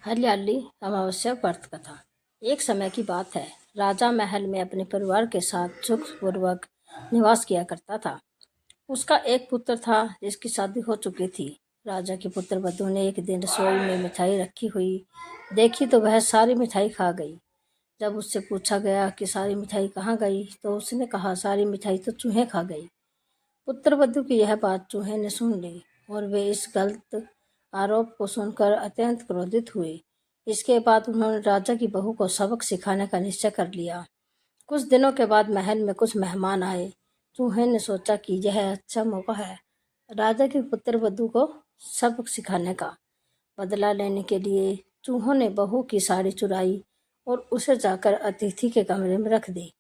हरियाली अमावस्या व्रत कथा। एक समय की बात है। राजा महल में अपने परिवार के साथ सुखपूर्वक निवास किया करता था। उसका एक पुत्र था जिसकी शादी हो चुकी थी। राजा की पुत्र वधू ने एक दिन रसोई में मिठाई रखी हुई देखी तो वह सारी मिठाई खा गई। जब उससे पूछा गया कि सारी मिठाई कहाँ गई तो उसने कहा, सारी मिठाई तो चूहे खा गई। पुत्र वधू की यह बात चूहे ने सुन ली और वे इस गलत आरोप को सुनकर अत्यंत क्रोधित हुए। इसके बाद उन्होंने राजा की बहू को सबक सिखाने का निश्चय कर लिया। कुछ दिनों के बाद महल में कुछ मेहमान आए। चूहे ने सोचा कि यह अच्छा मौका है राजा के पुत्र वधू को सबक सिखाने का। बदला लेने के लिए चूहों ने बहू की साड़ी चुराई और उसे जाकर अतिथि के कमरे में रख दी।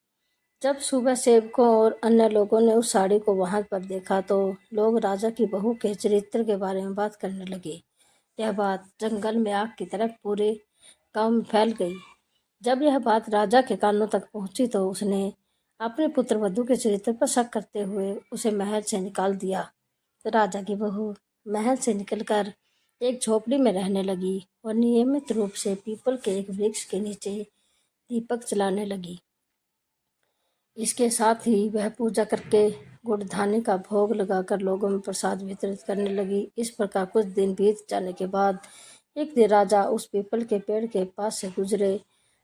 जब सुबह सेवकों और अन्य लोगों ने उस साड़ी को वहां पर देखा तो लोग राजा की बहू के चरित्र के बारे में बात करने लगे। यह बात जंगल में आग की तरह पूरे गांव में फैल गई। जब यह बात राजा के कानों तक पहुंची तो उसने अपने पुत्र वधू के चरित्र पर शक करते हुए उसे महल से निकाल दिया। तो राजा की बहू महल से निकलकर एक झोपड़ी में रहने लगी और नियमित रूप से पीपल के एक वृक्ष के नीचे दीपक जलाने लगी। इसके साथ ही वह पूजा करके गुड़ धानी का भोग लगाकर लोगों में प्रसाद वितरित करने लगी। इस प्रकार कुछ दिन बीत जाने के बाद एक दिन राजा उस पीपल के पेड़ के पास से गुजरे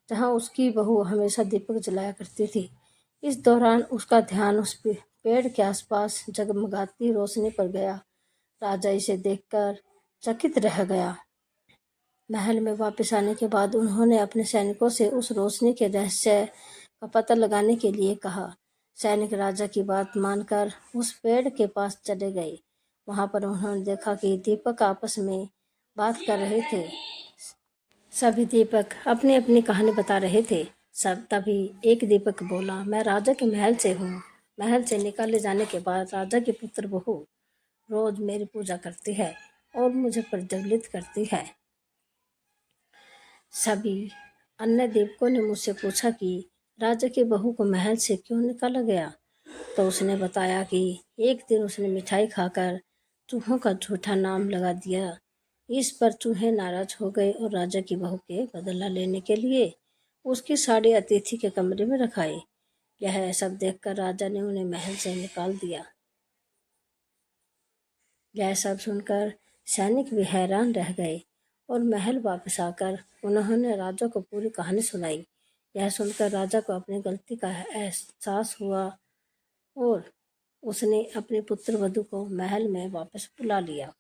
जहाँ उसकी बहू हमेशा दीपक जलाया करती थी। इस दौरान उसका ध्यान उस पेड़ के आसपास जगमगाती रोशनी पर गया। राजा इसे देखकर चकित रह गया। महल में वापस आने के बाद उन्होंने अपने सैनिकों से उस रोशनी के रहस्य का पता लगाने के लिए कहा। सैनिक राजा की बात मानकर उस पेड़ के पास चले गए। वहां पर उन्होंने देखा कि दीपक आपस में बात कर रहे थे। सभी दीपक अपनी अपनी कहानी बता रहे थे। सब तभी एक दीपक बोला, मैं राजा के महल से हूँ। महल से निकाले जाने के बाद राजा की पुत्र बहू रोज मेरी पूजा करती है और मुझे प्रज्वलित करती है। सभी अन्य देवकों ने मुझसे पूछा कि राजा की बहू को महल से क्यों निकाला गया। तो उसने बताया कि एक दिन उसने मिठाई खाकर चूहों का झूठा नाम लगा दिया। इस पर चूहे नाराज हो गए और राजा की बहू के बदला लेने के लिए उसकी साड़ी अतिथि के कमरे में रखाई। यह सब देखकर राजा ने उन्हें महल से निकाल दिया। यह सब सुनकर सैनिक भी हैरान रह गए और महल वापस आकर उन्होंने राजा को पूरी कहानी सुनाई। यह सुनकर राजा को अपनी गलती का एहसास हुआ और उसने अपने पुत्र वधू को महल में वापस बुला लिया।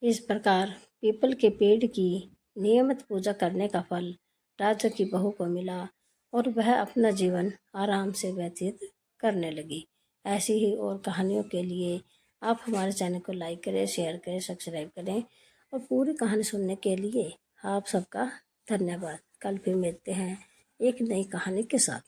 इस प्रकार पीपल के पेड़ की नियमित पूजा करने का फल राजा की बहू को मिला और वह अपना जीवन आराम से व्यतीत करने लगी। ऐसी ही और कहानियों के लिए आप हमारे चैनल को लाइक करें, शेयर करें, सब्सक्राइब करें और पूरी कहानी सुनने के लिए आप सबका धन्यवाद। कल फिर मिलते हैं एक नई कहानी के साथ।